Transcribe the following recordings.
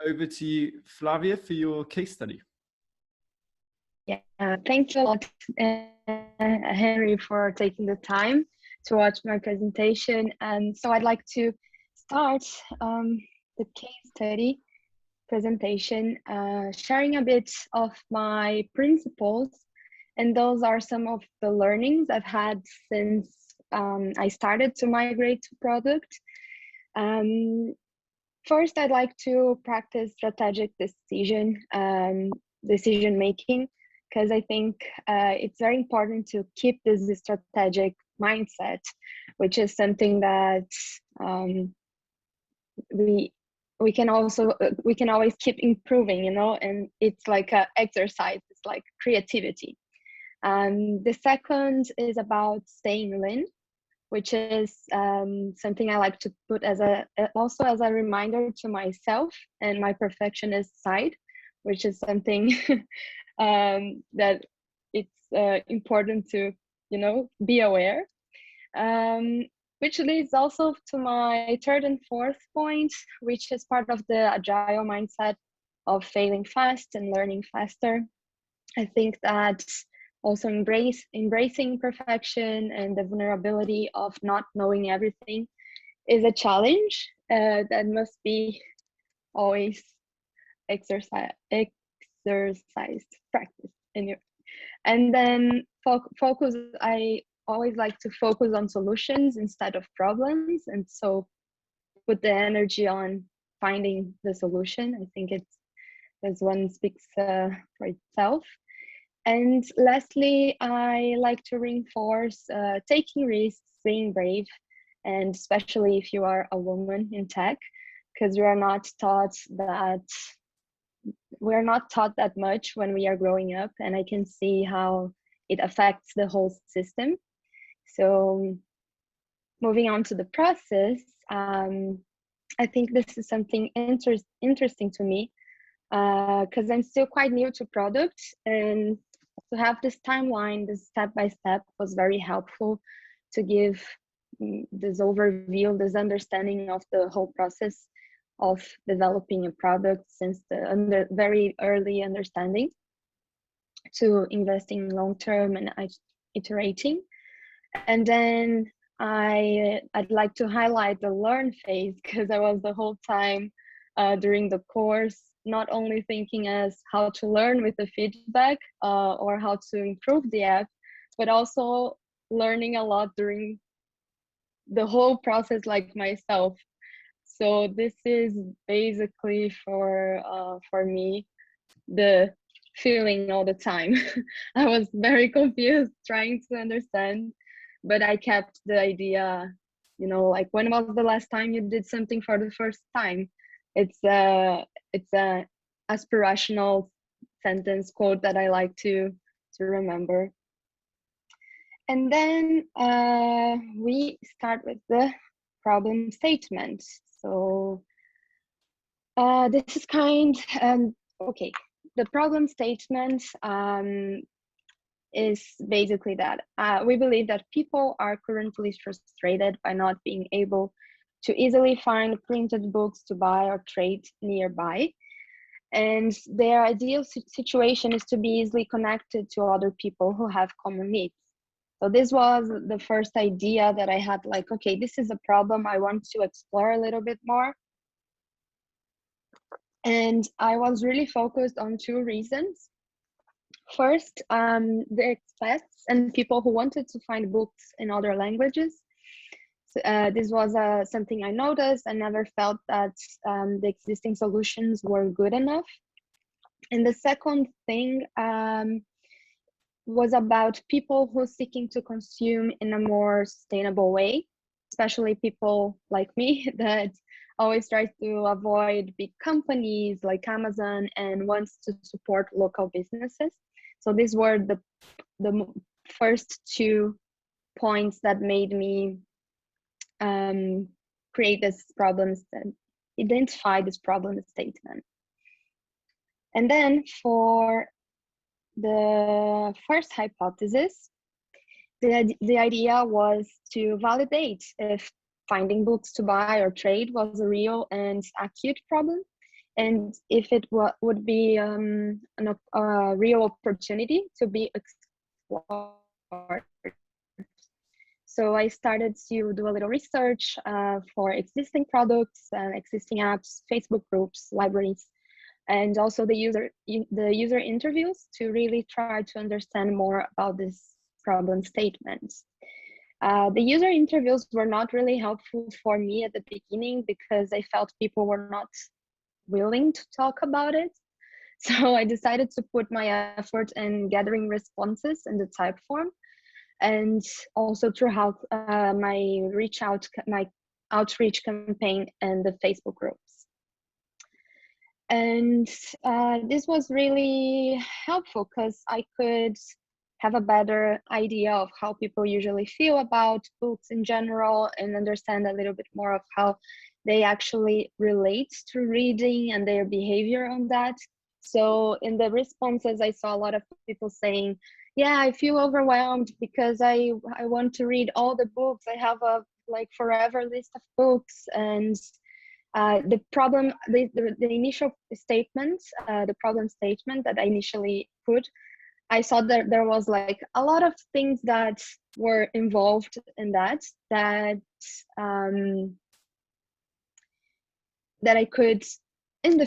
over to you, Flavia, for your case study. Yeah, thank you a lot, Henry, for taking the time to watch my presentation. And so I'd like to start the case study presentation, sharing a bit of my principles. And those are some of the learnings I've had since I started to migrate to product. First, I'd like to practice strategic decision making, because I think it's very important to keep this strategic mindset, which is something that we can always keep improving, you know, and it's like an exercise. It's like creativity. The second is about staying lean, which is something I like to put also as a reminder to myself and my perfectionist side, which is something that it's important to, you know, be aware. Which leads also to my third and fourth point, which is part of the agile mindset of failing fast and learning faster. I think that also embracing perfection and the vulnerability of not knowing everything is a challenge that must be always exercised, practiced. And then focus. I always like to focus on solutions instead of problems, and so put the energy on finding the solution. I think it's, as one speaks for itself. And lastly, I like to reinforce taking risks, being brave, and especially if you are a woman in tech, because we're not taught that much when we are growing up, and I can see how it affects the whole system. So moving on to the process, I think this is something interesting to me, because I'm still quite new to product, and to have this timeline, this step-by-step was very helpful to give this overview, this understanding of the whole process of developing a product, since the very early understanding to investing long-term and iterating. And then I'd like to highlight the learn phase, because I was the whole time during the course not only thinking as how to learn with the feedback or how to improve the app, but also learning a lot during the whole process, like myself. So this is basically for me the feeling all the time. I was very confused trying to understand, but I kept the idea, you know, like, when was the last time you did something for the first time? It's a aspirational sentence quote that I like to remember. And then we start with the problem statement. So this is okay. The problem statement is basically that we believe that people are currently frustrated by not being able to easily find printed books to buy or trade nearby. And their ideal situation is to be easily connected to other people who have common needs. So this was the first idea that I had, like, okay, this is a problem I want to explore a little bit more. And I was really focused on two reasons. First, the expats and people who wanted to find books in other languages. So, this was something I noticed. I never felt that the existing solutions were good enough. And the second thing was about people who are seeking to consume in a more sustainable way, especially people like me that always tries to avoid big companies like Amazon and wants to support local businesses. So these were the first 2 points that made me create this identify this problem statement. And then for the first hypothesis, the idea was to validate if finding books to buy or trade was a real and acute problem, and if it would be a real opportunity to be explored. So I started to do a little research for existing products and existing apps, Facebook groups, libraries, and also the user interviews to really try to understand more about this problem statement. The user interviews were not really helpful for me at the beginning because I felt people were not willing to talk about it. So I decided to put my effort in gathering responses in the type form, and also throughout my outreach campaign and the Facebook groups. And this was really helpful because I could have a better idea of how people usually feel about books in general, and understand a little bit more of how they actually relate to reading and their behavior on that. So in the responses, I saw a lot of people saying, yeah, I feel overwhelmed because I want to read all the books. I have a forever list of books. And the problem, the initial statement, the problem statement that I initially put, I saw that there was a lot of things that were involved in that that I could in the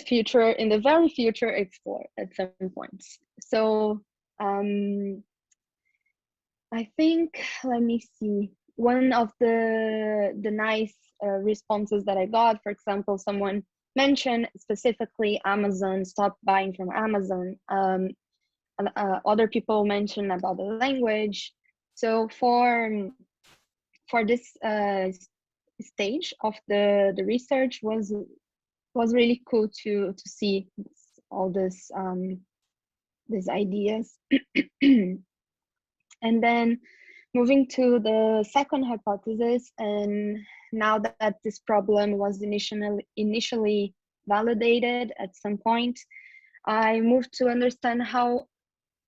very future, explore at some point. So I think, let me see, one of the nice responses that I got, for example, someone mentioned specifically Amazon, stop buying from Amazon. Other people mentioned about the language. So for this stage of the research was really cool to see all this these ideas. And then moving to the second hypothesis, and now that this problem was initially validated at some point, I moved to understand how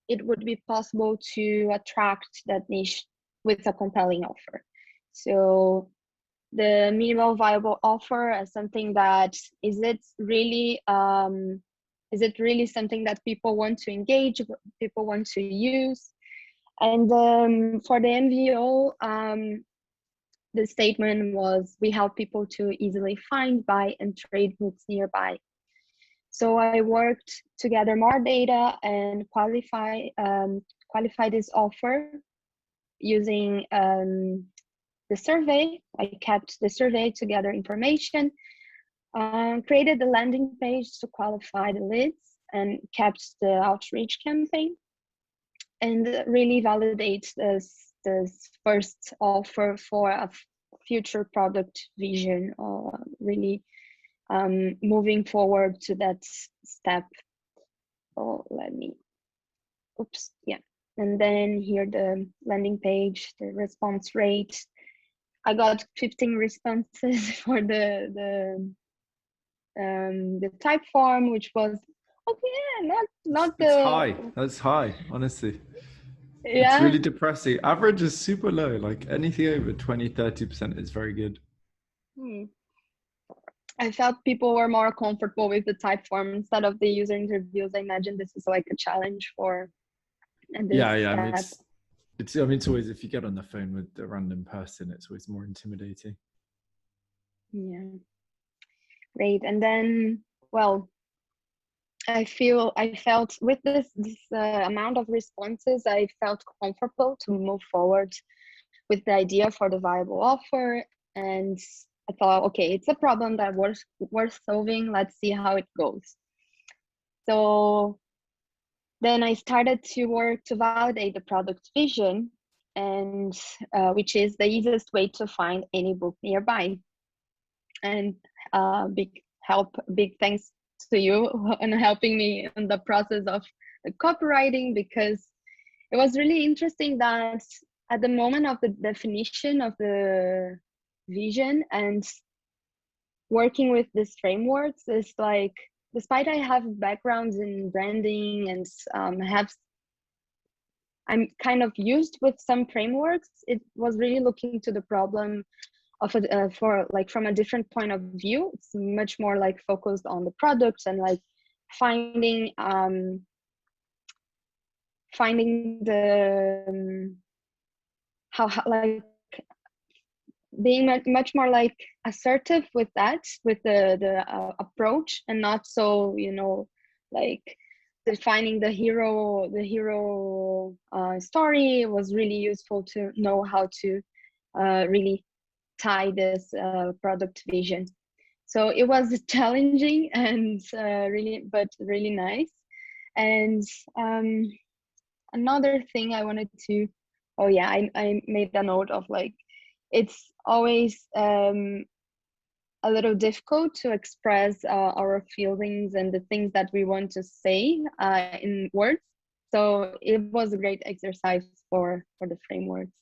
it would be possible to attract that niche with a compelling offer. So the minimal viable offer as something that, is it really something that people want to engage, people want to use? And for the MVO, the statement was, we help people to easily find, buy, and trade books nearby. So I worked to gather more data and qualify this offer using the survey. I kept the survey to gather information, created the landing page to qualify the leads, and kept the outreach campaign, and really validate this first offer for a future product vision, or really moving forward to that step. Oh, and then here the landing page, the response rate. I got 15 responses for the type form, which was okay, not It's the high. That's high, honestly. yeah. It's really depressing. Average is super low. Like anything over 20-30% is very good. I felt people were more comfortable with the type form instead of the user interviews. I imagine this is like a challenge for. Yeah. I mean, it's always, if you get on the phone with a random person, it's always more intimidating. Yeah. Great. And then, well, I felt with this amount of responses, I felt comfortable to move forward with the idea for the viable offer. And I thought, okay, it's a problem that worth solving. Let's see how it goes. So then I started to work to validate the product vision, and which is the easiest way to find any book nearby. And big thanks to you on helping me in the process of the copywriting, because it was really interesting that at the moment of the definition of the vision and working with these frameworks, is like, despite I have backgrounds in branding and I'm kind of used with some frameworks, it was really looking to the problem for like from a different point of view. It's much more like focused on the products and like finding the how like being much more like assertive with that, with the approach, and not so, you know, like defining the hero story. It was really useful to know how to really tie this product vision. So it was challenging and really nice. And another thing I wanted to, oh yeah, I made a note of like, it's always a little difficult to express our feelings and the things that we want to say in words. So it was a great exercise for the frameworks.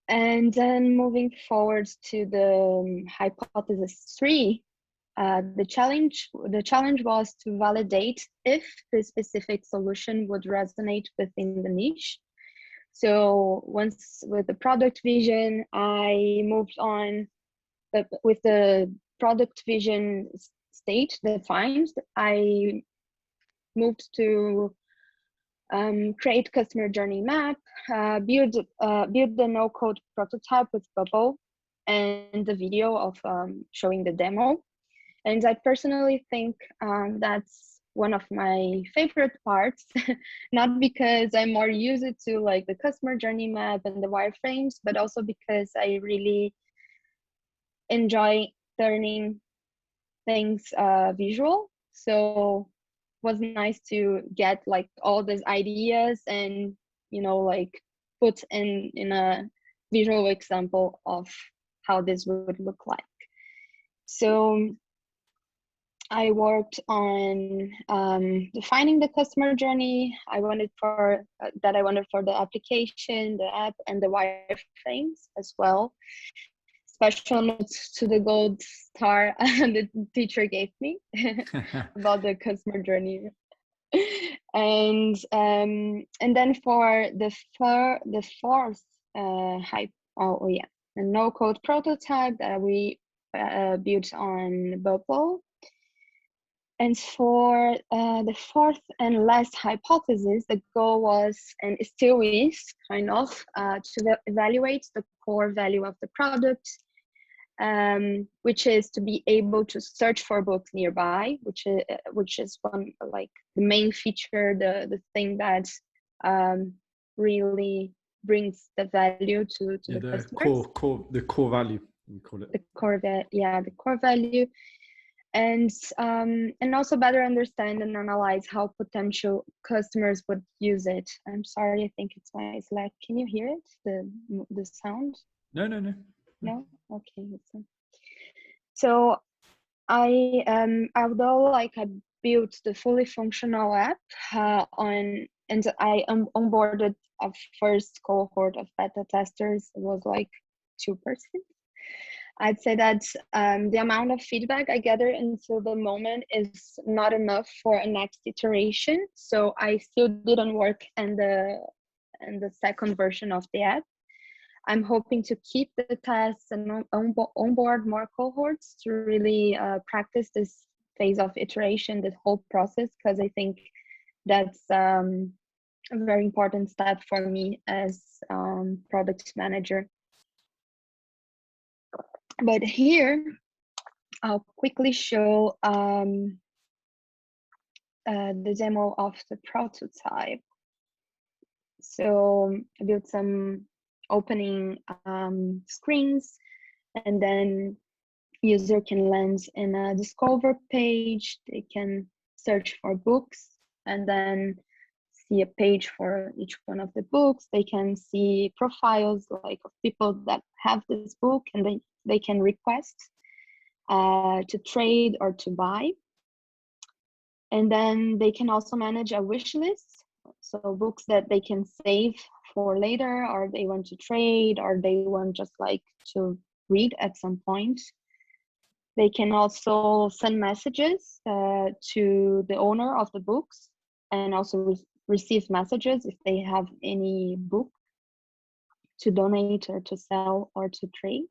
And then moving forward to the hypothesis 3, the challenge was to validate if the specific solution would resonate within the niche. So once with the product vision, I moved on with the product vision state defined. I moved to create customer journey map, build the no-code prototype with Bubble, and the video of showing the demo. And I personally think that's one of my favorite parts, not because I'm more used to like the customer journey map and the wireframes, but also because I really enjoy turning things visual. So it was nice to get like all these ideas and, you know, like put in a visual example of how this would look like. So I worked on defining the customer journey. I wanted for the application, the app, and the wireframes as well. Special notes to the gold star the teacher gave me about the customer journey. And then for the fourth the no-code prototype that we built on Bubble. And for the fourth and last hypothesis, the goal was, and it still is, kind of, to evaluate the core value of the product, which is to be able to search for books nearby, which is one, like the main feature, the thing that really brings the value to the customers. The core value, we call it. The core value. And also better understand and analyze how potential customers would use it. I'm sorry, I think it's my Slack. Can you hear it? The sound? No. No? Okay. So although like I built the fully functional app and I onboarded a first cohort of beta testers, it was like 2%. I'd say that the amount of feedback I gathered until the moment is not enough for a next iteration. So I still didn't work in the second version of the app. I'm hoping to keep the tests and onboard more cohorts to really practice this phase of iteration, this whole process, because I think that's a very important step for me as product manager. But here, I'll quickly show the demo of the prototype. So I built some opening screens, and then user can land in a discover page. They can search for books and then see a page for each one of the books. They can see profiles like of people that have this book, and they can request to trade or to buy. And then they can also manage a wish list, so books that they can save for later, or they want to trade, or they want just like to read at some point. They can also send messages to the owner of the books, and also receive messages if they have any book. to donate or to sell or to trade.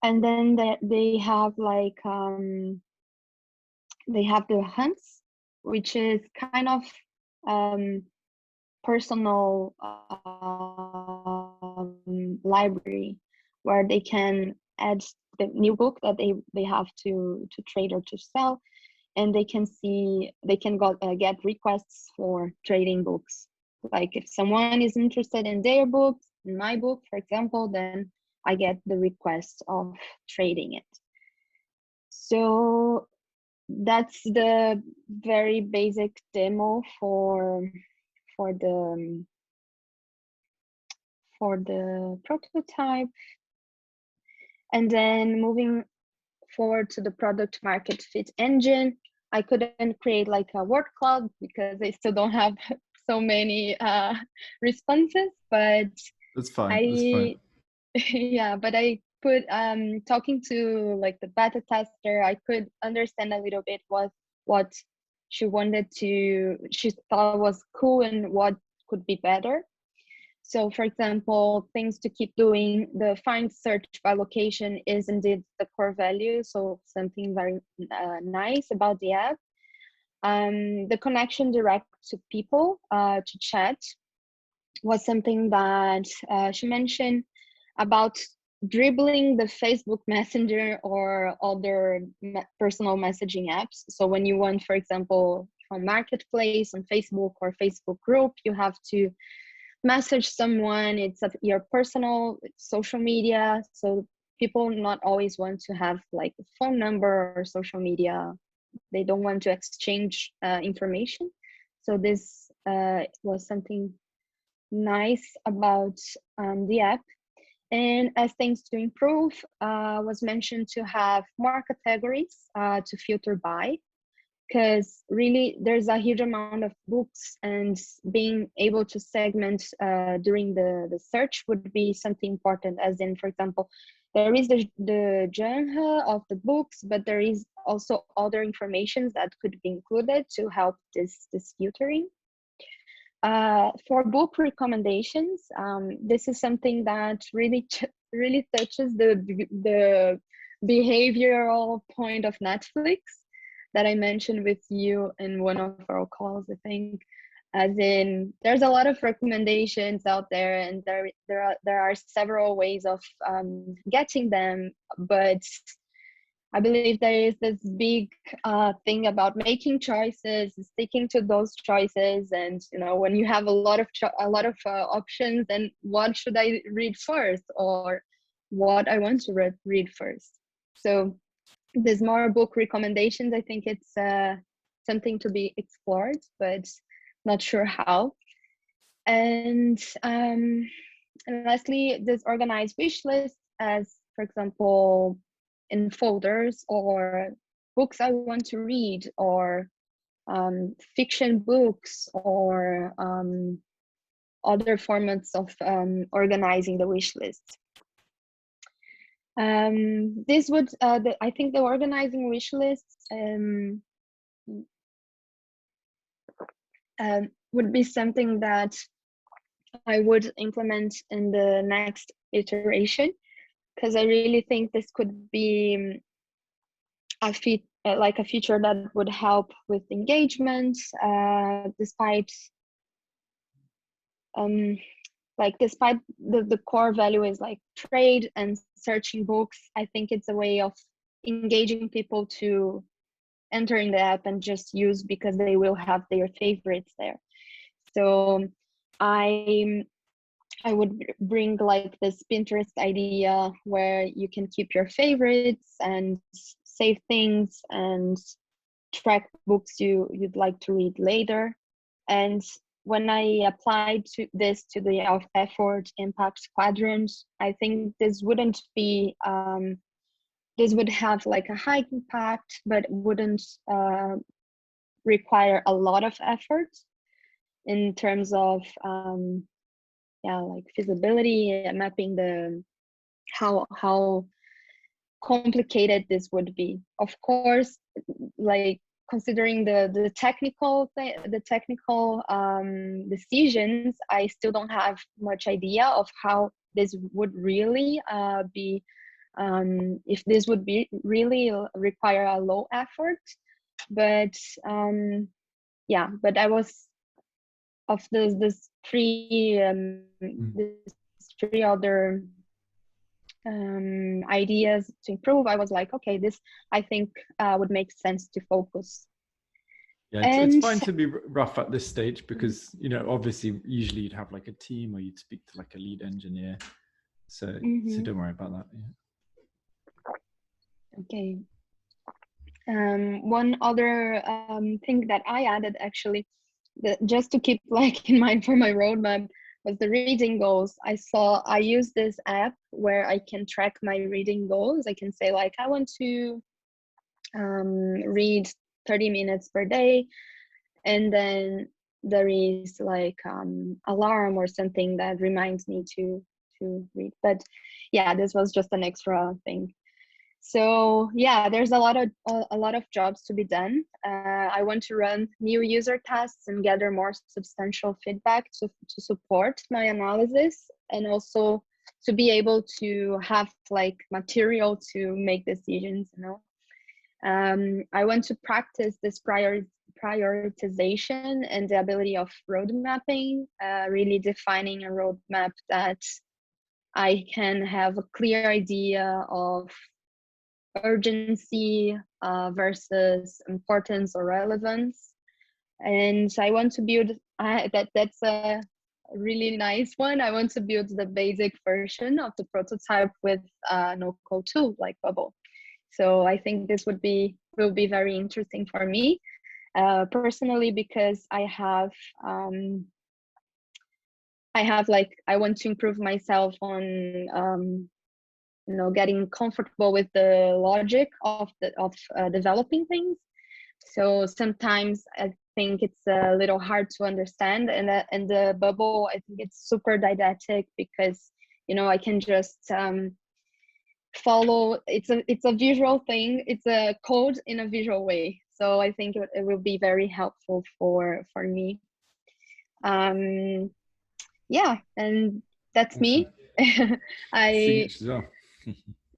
And then they have like they have the hunts, which is kind of personal library where they can add the new book that they have to trade or to sell, and they can get requests for trading books. Like if someone is interested in their book, in my book, for example, then I get the request of trading it. So that's the very basic demo for the prototype. And then moving forward to the product market fit engine, I couldn't create like a word cloud because I still don't have so many responses, but that's fine. Yeah, but I could talking to like the beta tester, I could understand a little bit what she thought was cool and what could be better. So for example, things to keep doing, the find search by location is indeed the core value. So something very nice about the app. The connection direct to people, to chat, was something that she mentioned about dribbling the Facebook Messenger or other personal messaging apps. So when you want, for example, from Marketplace on Facebook or Facebook group, you have to message someone. It's your personal social media. So people not always want to have like a phone number or social media. They don't want to exchange information. So this was something nice about the app. And as things to improve, was mentioned to have more categories to filter by, because really there's a huge amount of books, and being able to segment during the search would be something important. As in, for example, there is the genre of the books, but there is also other information that could be included to help this filtering. For book recommendations, this is something that really touches the behavioral point of Netflix that I mentioned with you in one of our calls, I think. As in, there's a lot of recommendations out there, and there are several ways of getting them, but I believe there is this big thing about making choices, sticking to those choices, and when you have a lot of options, then what should I read first, or what I want to read first. So there's more book recommendations. I think it's something to be explored, but not sure how. And lastly, this organized wish list, as for example, in folders, or books I want to read, or fiction books, or other formats of organizing the wish list. This would, I think the organizing wish lists would be something that I would implement in the next iteration, because I really think this could be a feature that would help with engagement, despite the core value is like trade and searching books. I think it's a way of engaging people to enter in the app and just use, because they will have their favorites there. So I would bring like this Pinterest idea where you can keep your favorites and save things and track books you'd like to read later. And when I applied this to the effort impact quadrant, I think this wouldn't be this would have like a high impact, but wouldn't require a lot of effort in terms of like feasibility, mapping the how complicated this would be. Of course, like considering the technical decisions, I still don't have much idea of how this would really be, if this would be really require a low effort. But yeah, but I was of this three other ideas to improve. I was like, okay, this I think would make sense to focus. Yeah, it's fine to be rough at this stage because, you know, obviously usually you'd have like a team or you'd speak to like a lead engineer. So don't worry about that. Yeah. Okay. One other thing that I added actually, just to keep like in mind for my roadmap, was the reading goals. I use this app where I can track my reading goals. I can say like, I want to read 30 minutes per day, and then there is like alarm or something that reminds me to read. But yeah, this was just an extra thing. So yeah, there's a lot of jobs to be done. I want to run new user tests and gather more substantial feedback to support my analysis, and also to be able to have like material to make decisions, you know. I want to practice this prioritization and the ability of road mapping, really defining a roadmap that I can have a clear idea of urgency versus importance or relevance. And I want to build that's a really nice one. I want to build the basic version of the prototype with no code tool like Bubble. So I think this will be very interesting for me personally, because I like, I want to improve myself on you know, getting comfortable with the logic of developing things. So sometimes I think it's a little hard to understand, and the Bubble, I think it's super didactic because, you know, I can just follow. It's a visual thing. It's a code in a visual way. So I think it will be very helpful for me. Yeah, and that's awesome. Me.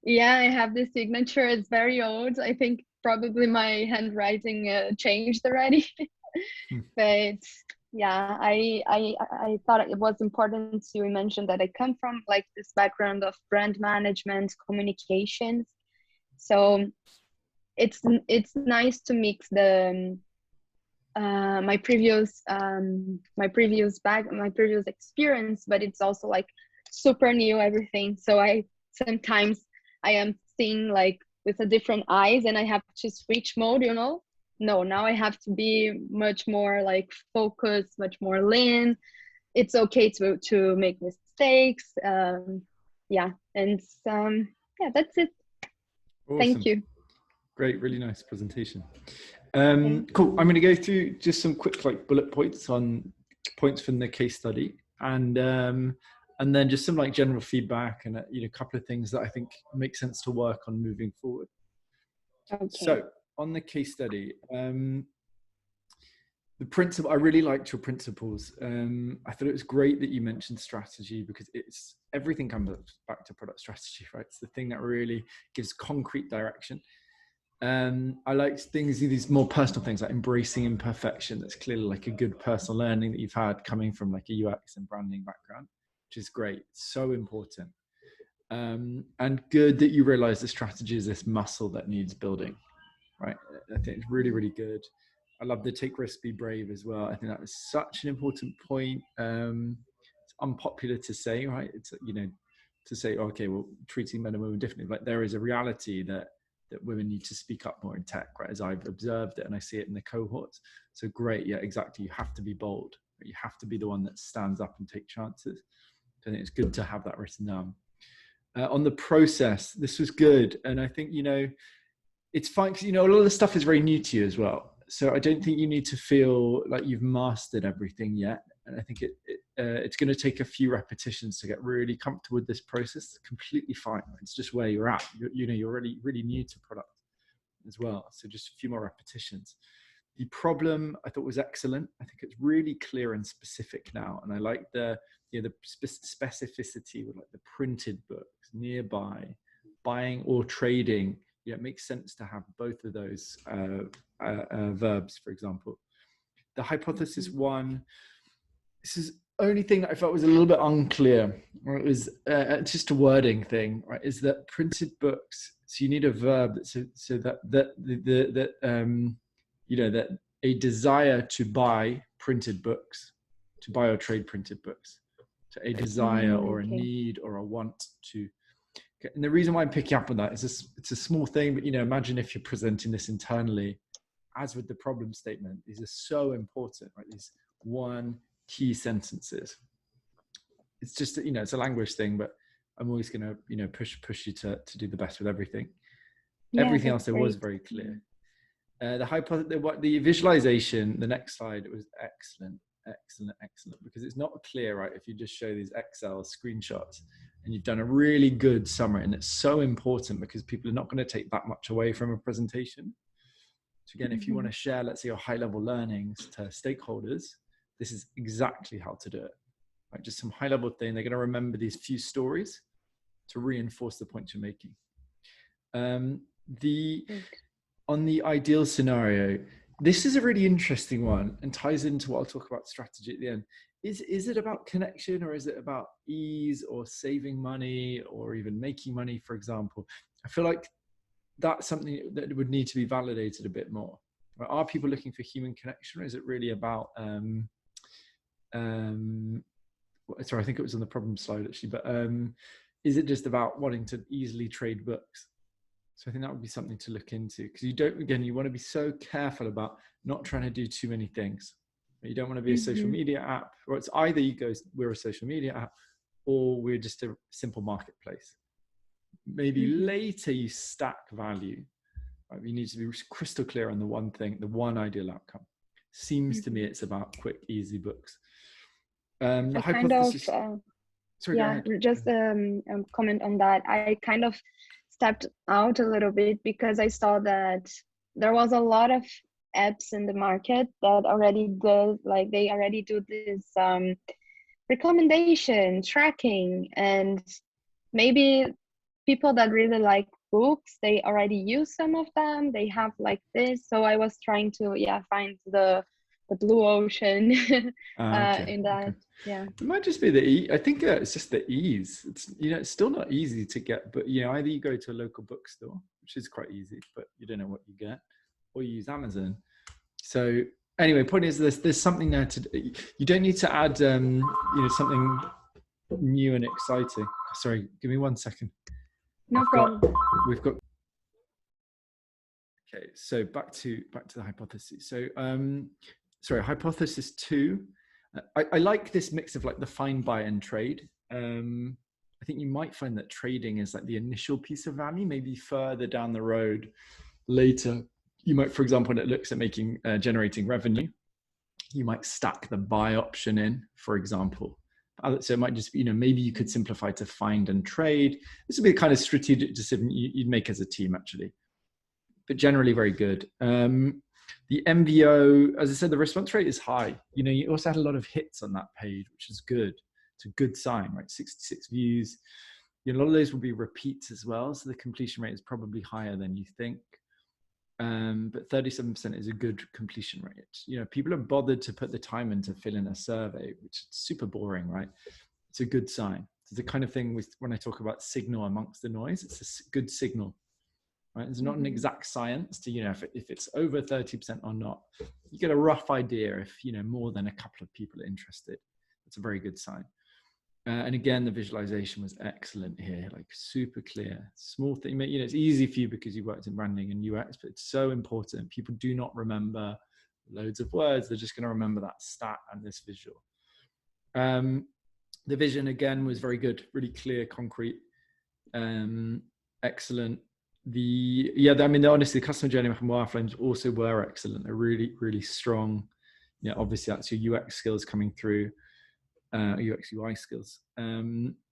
Yeah, I have this signature. It's very old. I think probably my handwriting changed already. But yeah, I thought it was important to mention that I come from like this background of brand management, communications. So it's nice to mix the my previous experience, but it's also like super new everything. So sometimes I am seeing like with a different eyes, and I have to switch mode, you know. No, now I have to be much more like focused, much more lean. It's okay to make mistakes. Yeah, and yeah, that's it. Awesome. Thank you. Great, really nice presentation. Cool. I'm going to go through just some quick like bullet points on points from the case study, and then just some like general feedback and you know, a couple of things that I think make sense to work on moving forward. Okay. So on the case study, the principle, I really liked your principles. I thought it was great that you mentioned strategy, because it's everything comes back to product strategy, right? It's the thing that really gives concrete direction. I liked things, these more personal things like embracing imperfection. That's clearly like a good personal learning that you've had coming from like a UX and branding background, which is great. It's so important. And good that you realize the strategy is this muscle that needs building, right? I think it's really, really good. I love the take risks, be brave as well. I think that is such an important point. It's unpopular to say, right? It's, you know, to say, okay, well, treating men and women differently, but there is a reality that women need to speak up more in tech, right? As I've observed it and I see it in the cohorts. So great, yeah, exactly. You have to be bold. You have to be the one that stands up and take chances. So I think it's good to have that written down. On the process, this was good. And I think, you know, it's fine because, you know, a lot of the stuff is very new to you as well. So I don't think you need to feel like you've mastered everything yet. And I think it's going to take a few repetitions to get really comfortable with this process. It's completely fine. It's just where you're at. You know, you're really, really new to product. as well. So just a few more repetitions. The problem I thought was excellent. I think it's really clear and specific now. And I like the specificity with like the printed books, nearby, buying or trading. Yeah, it makes sense to have both of those verbs, for example. The hypothesis one, this is only thing that I felt was a little bit unclear, or it was just a wording thing, right? Is that printed books? So you need a verb so that a desire to buy printed books, to buy or trade printed books, to a desire or a need or a want to. Okay. And the reason why I'm picking up on that is it's a small thing, but imagine if you're presenting this internally, as with the problem statement, these are so important, right? These one key sentences. It's just it's a language thing, but I'm always going to push you to do the best with everything. Yeah, everything else there was very clear. The visualization, the next slide, it was excellent, because it's not clear, right? If you just show these Excel screenshots and you've done a really good summary, and it's so important because people are not going to take that much away from a presentation. So again, if you want to share, let's say, your high-level learnings to stakeholders, this is exactly how to do it. Right? Just some high-level thing. They're going to remember these few stories to reinforce the point you're making. On the ideal scenario, this is a really interesting one and ties into what I'll talk about strategy at the end. Is it about connection, or is it about ease or saving money or even making money, for example? I feel like that's something that would need to be validated a bit more. Are people looking for human connection, or is it really about sorry, I think it was on the problem slide actually, but is it just about wanting to easily trade books? So I think that would be something to look into, because you want to be so careful about not trying to do too many things. You don't want to be a social media app, or it's either we're a social media app, or we're just a simple marketplace. Maybe later you stack value. Right? You need to be crystal clear on the one thing, the one ideal outcome. Seems to me it's about quick, easy books. The hypothesis. Sorry, just comment on that. I kind of stepped out a little bit because I saw that there was a lot of apps in the market that already do this recommendation tracking, and maybe people that really like books, they already use some of them. They have like this. So I was trying to find the blue ocean in that. Okay. Yeah, it might just be I think it's just the ease. It's it's still not easy to get, but either you go to a local bookstore, which is quite easy, but you don't know what you get, or you use Amazon. So anyway, point is there's something there you don't need to add something new and exciting. Sorry, give me 1 second. No problem. We've got. Okay, so back to the hypothesis. So sorry, hypothesis 2. I like this mix of like the find, buy, and trade. I think you might find that trading is like the initial piece of value. Maybe further down the road, later, you might, for example, when it looks at generating revenue, you might stack the buy option in, for example. So it might just be, maybe you could simplify to find and trade. This would be the kind of strategic decision you'd make as a team, actually. But generally very good. The MVO, as I said, the response rate is high. You also had a lot of hits on that page, which is good. It's a good sign, right? 66 views. A lot of those will be repeats as well. So the completion rate is probably higher than you think. But 37% is a good completion rate. People are bothered to put the time in to fill in a survey, which is super boring, right? It's a good sign. It's the kind of thing when I talk about signal amongst the noise, it's a good signal. Right? It's not an exact science to, if it's over 30% or not. You get a rough idea if, more than a couple of people are interested. It's a very good sign. And again, the visualization was excellent here, like super clear, small thing. It's easy for you because you worked in branding and UX, but it's so important. People do not remember loads of words. They're just going to remember that stat and this visual. The vision, again, was very good, really clear, concrete, excellent. Honestly, the customer journey from wireframes also were excellent. They're really, really strong. Obviously that's your UX skills coming through, UX UI skills.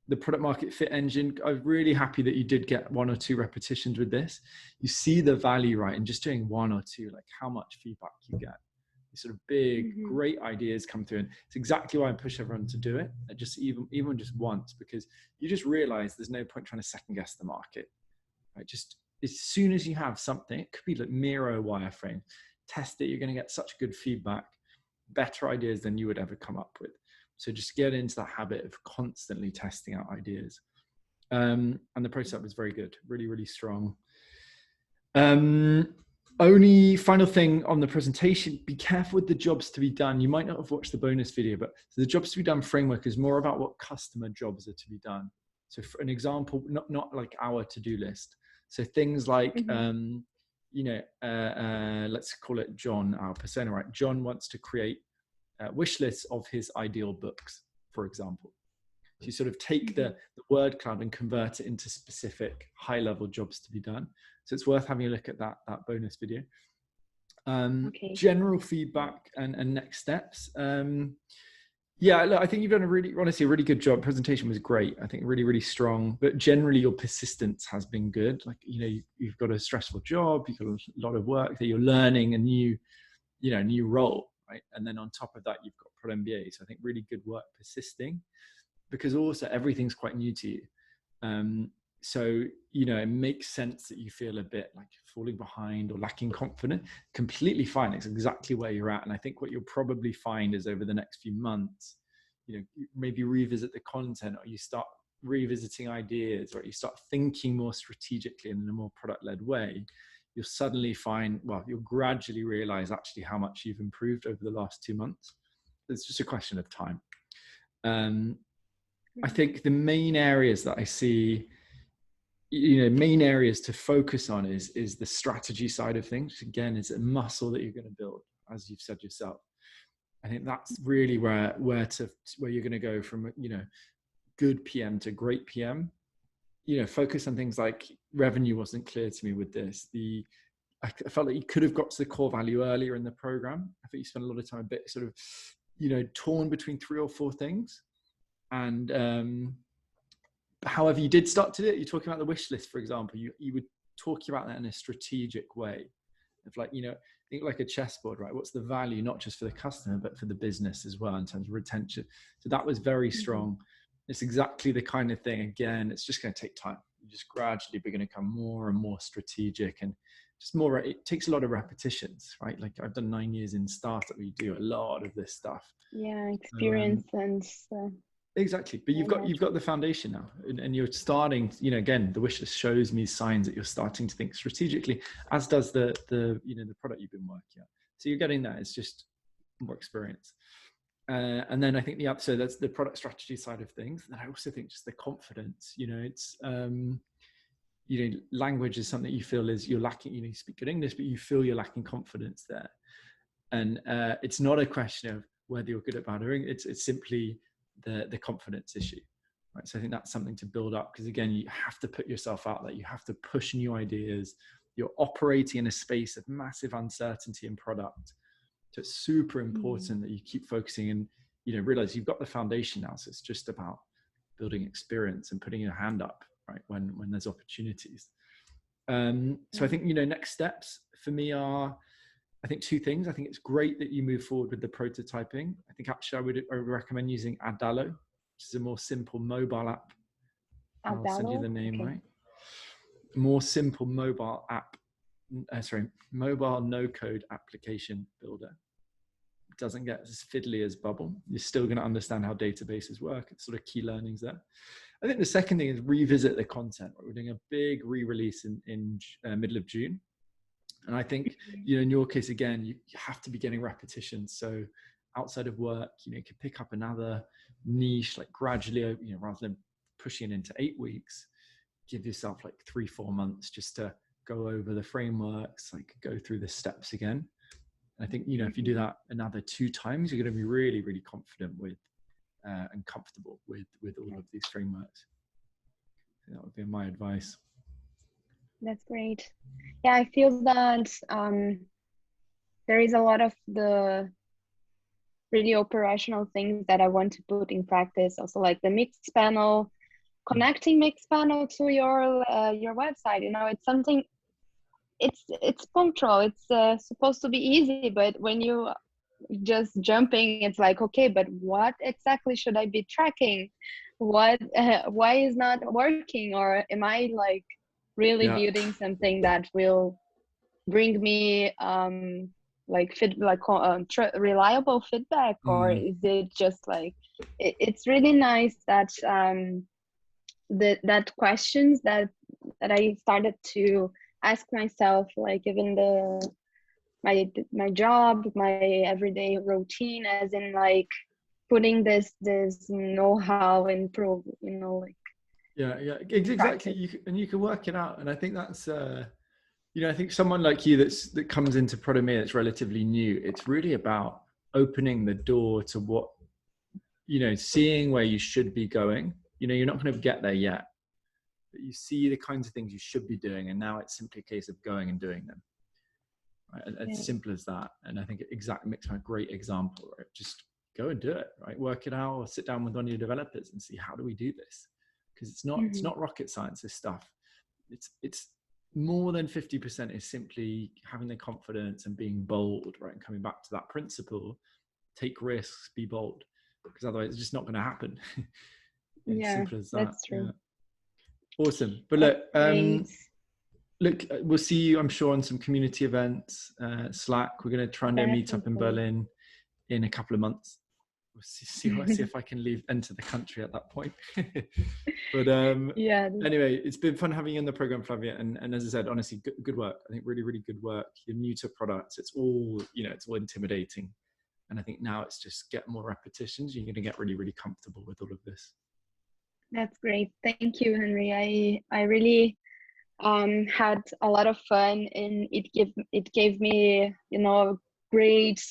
the product market fit engine, I'm really happy that you did get 1 or 2 repetitions with this. You see the value, right? And just doing 1 or 2, like how much feedback you get. These sort of big, great ideas come through. And it's exactly why I push everyone to do it. Just even just once, because you just realize there's no point trying to second guess the market, right? Just as soon as you have something, it could be like Miro wireframe, test it, you're going to get such good feedback, better ideas than you would ever come up with. So just get into that habit of constantly testing out ideas. And the prototype was very good, really, really strong. Only final thing on the presentation, be careful with the jobs to be done. You might not have watched the bonus video, but the jobs to be done framework is more about what customer jobs are to be done. So for an example, not like our to-do list. So things like, let's call it John, our persona, right? John wants to create wish lists of his ideal books, for example. So you sort of take the word cloud and convert it into specific high-level jobs to be done. So it's worth having a look at that bonus video. General feedback and next steps. Yeah, look, I think you've done a really good job. Presentation was great. I think really, really strong. But generally, your persistence has been good. Like, you've got a stressful job, you've got a lot of work that you're learning, a new role, right? And then on top of that, you've got Prod MBA. So I think really good work persisting, because also everything's quite new to you. So, it makes sense that you feel a bit like falling behind or lacking confidence. Completely fine. It's exactly where you're at. And I think what you'll probably find is over the next few months, maybe revisit the content, or you start revisiting ideas, or you start thinking more strategically in a more product-led way. You'll suddenly find, you'll gradually realize actually how much you've improved over the last 2 months. It's just a question of time. I think the main areas that I see, main areas to focus on is the strategy side of things. Again, it's a muscle that you're going to build, as you've said yourself. I think that's really where you're going to go from, good PM to great PM. Focus on things like revenue wasn't clear to me with this. I felt like you could have got to the core value earlier in the program. I think you spent a lot of time a bit sort of, torn between 3 or 4 things. And however you did start to do it, you're talking about the wish list, for example, you would talk about that in a strategic way of like, think like a chessboard, right? What's the value, not just for the customer, but for the business as well in terms of retention. So that was very strong. It's exactly the kind of thing, again, it's just going to take time. You just gradually be going to become more and more strategic, and just more, it takes a lot of repetitions, right? Like I've done 9 years in startup, we do a lot of this stuff. Yeah, experience and exactly. But you've got the foundation now, and you're starting, again, the wish list shows me signs that you're starting to think strategically, as does the product you've been working on. So you're getting that. It's just more experience. And then I think so that's the product strategy side of things. And I also think just the confidence, it's, language is something you feel you're lacking, you speak good English, but you feel you're lacking confidence there. And it's not a question of whether you're good at bad or it's simply the confidence issue, right? So I think that's something to build up, because again, you have to put yourself out there. You have to push new ideas. You're operating in a space of massive uncertainty in product. So it's super important that you keep focusing and, realize you've got the foundation now. So it's just about building experience and putting your hand up, right? When there's opportunities. So I think, next steps for me are, I think 2 things. I think it's great that you move forward with the prototyping. I think actually I would recommend using Adalo, which is a more simple mobile app. I'll send you the name, right? More simple mobile app. Mobile no-code application builder. It doesn't get as fiddly as Bubble. You're still going to understand how databases work. It's sort of key learnings there. I think the second thing is revisit the content. We're doing a big re-release in middle of June. And I think, in your case, again, you have to be getting repetitions. So outside of work, you can pick up another niche, like gradually, rather than pushing it into 8 weeks, give yourself like 3-4 months just to go over the frameworks, like go through the steps again. And I think, if you do that another 2 times, you're going to be really, really confident with and comfortable with all of these frameworks. So that would be my advice. That's great. Yeah, I feel that there is a lot of the really operational things that I want to put in practice. Also, like the mixed panel, connecting Mixpanel to your website. You know, it's something. It's punctual. It's supposed to be easy, but when you just jumping, it's like, okay, but what exactly should I be tracking? What why is not working? Or am I like really Yeah. building something that will bring me reliable feedback, or Mm. is it just like it's really nice that that questions that I started to ask myself, like even my job, my everyday routine, as in like putting this know-how and prove, you know, like Yeah, exactly. practice. And you can work it out. And I think that's, you know, I think someone like you that comes into Prod MBA that's relatively new, it's really about opening the door to what, you know, seeing where you should be going. You know, you're not going to get there yet, but you see the kinds of things you should be doing. And now it's simply a case of going and doing them. Right? Yeah. It's simple as that. And I think it exactly makes a great example, right? Just go and do it, right? Work it out, or sit down with one of your developers and see, how do we do this? Because it's not rocket science, this stuff. It's more than 50% is simply having the confidence and being bold, right? And coming back to that principle, take risks, be bold, because otherwise it's just not going to happen. It's Yeah, simple as that. that's true. Yeah. Awesome. But That's great. look, we'll see you, I'm sure, on some community events, Slack. We're going to try and do a meet up in Definitely. Berlin in a couple of months. We'll see if I can enter the country at that point. But Yeah, anyway, it's been fun having you on the program, Flavia. And as I said, honestly, good work. I think really, really good work. You're new to products. It's all, you know, it's all intimidating. And I think now it's just get more repetitions. You're going to get really, really comfortable with all of this. that's great. Thank you, Henry. I really had a lot of fun, and it gave me, you know, a great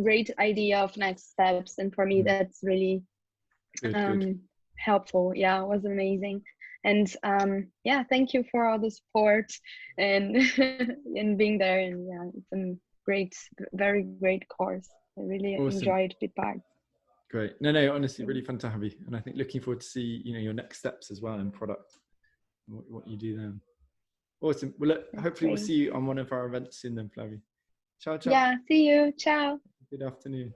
great idea of next steps. And for me, that's really Good. helpful. Yeah, it was amazing. And yeah, thank you for all the support and and being there. And yeah, it's a great, very great course. I really Awesome. enjoyed the part. Great. No, honestly, really fun to have you. And I think looking forward to see, you know, your next steps as well in product, what you do then. Awesome. Well, look, That's hopefully we'll great. see you on one of our events soon then, Flavia. Ciao, ciao. Yeah, see you. Ciao. Good afternoon.